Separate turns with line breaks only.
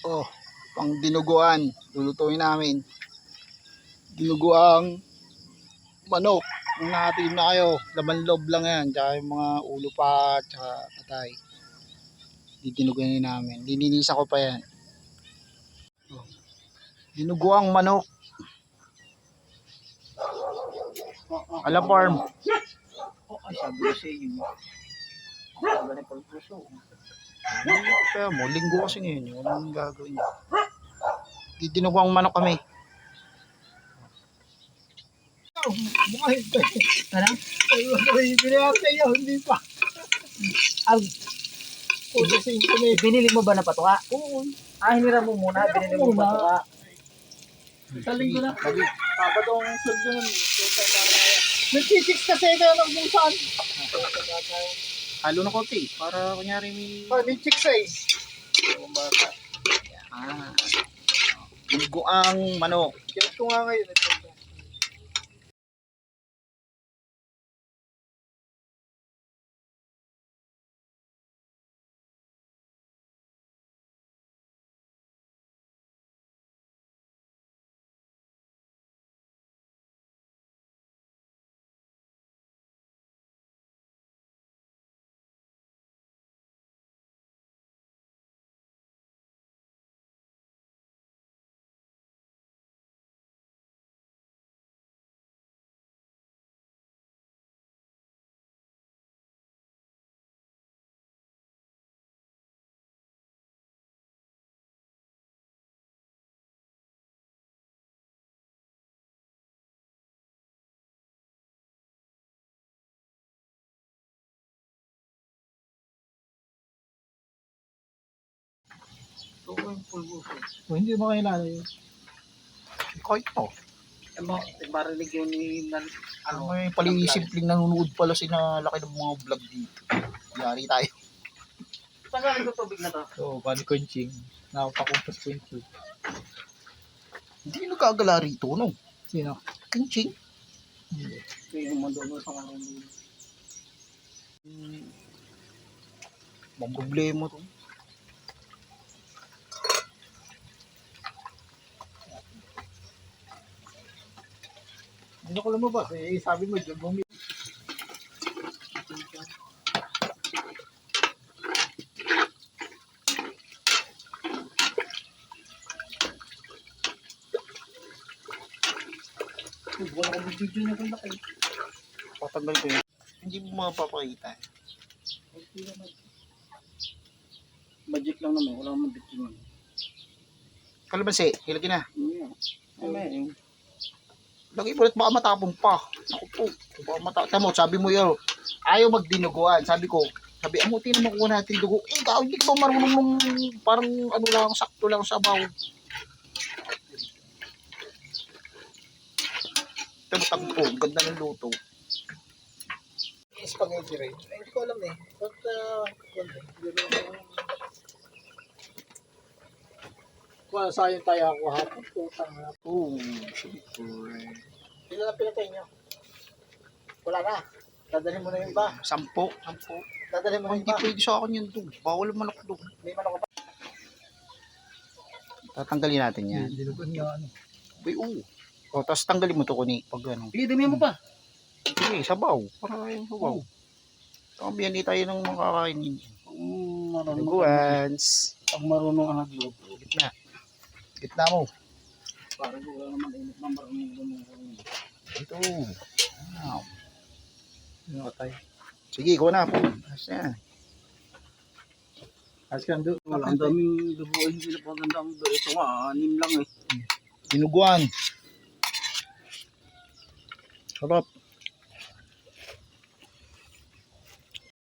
Oh, pang dinuguan. Lulutuin namin. Dinuguang manok. Kung natin na kayo, laman loob lang yan. Tsaka yung mga ulo pa, tsaka patay. Dinuguan namin. Lininisan ko pa yan. Oh, dinuguang manok. Alam farm.
Ay, sabi ko sa inyo. Sabi na pagpuso.
Kaya mo, linggo kasi ngayon. Walang gagawin. Dinuguang manok kami.
Bumahin ka. Ano? Ay, binayang sa iyo, hindi pa. Binili mo ba na patuka? Oo. Hinira mo muna. Binili mo patuka. Sa linggo na. Sabadong sundo nun. Nag-6 kasi ito ng busan.
Halo na konti. Para kunyari may...
May chicks eh.
Dinuguang manok.
Kinat ko nga ngayon. Hindi mo kailangan yun.
Kahit to.
Marinig yun ni...
May palisimpleng nanonood pala laki ng mga vlog dito. Yari tayo.
Tagalin ko tubig na to.
Oo, paano kunching? Nakapakumpas kunching.
Hindi nagkagala rito, no?
Sino?
Kinching.
Hindi.
Yung mandono sa mga
Mga problema to.
Hindi ko lumabas eh. Sabi mo dyan, bumi.
wala akong video na kung laki.
Patanggal ko yun. Hindi mo mapapakita.
Magic lang naman, wala akong video na.
Kalabansi, hilagin na.
Ay,
Lagi mo ulit, baka matapong pa. Ako po, baka matapong. Sabi mo yun, ayaw magdinuguan. Sabi ko, amutin naman ko natin dugo. Ikaw, hindi ko marunong nung parang ano lang, sakto lang sa baw. Ito matagpo, ganda ng luto.
spaghetti rin. Hindi ko alam eh. But, kung sayang tayo ako hapon, putang na.
Oh, syempre.
Ilan na pinatay nyo? Wala na. Dadalhin mo na yung iba.
10.
Dadalhin mo na yung
Hindi
iba.
pwede sa akin yun doon. Bawal manok doon.
May manok pa.
Tatanggalin natin yan.
Dinuguan nga ano.
Uy, oo. O, tapos tanggalin mo to kuni. Pag ano.
Sige, dami mo pa.
Sige, sabaw. Para yung sabaw. Kambiyan di tayo ng makakainin. Dinuguans.
Pag marunong ang nagluto.
Gitna. Gitna mo.
Parang wala naman init na marunong.
Ito. Wow.
Nakatay.
Sige, kuha na po. Asya.
Askan doon.
Wala, ang daming dugo. Hindi na paganda ang dugo. Ito nga, 6 lang eh.
Dinuguan. Sarap.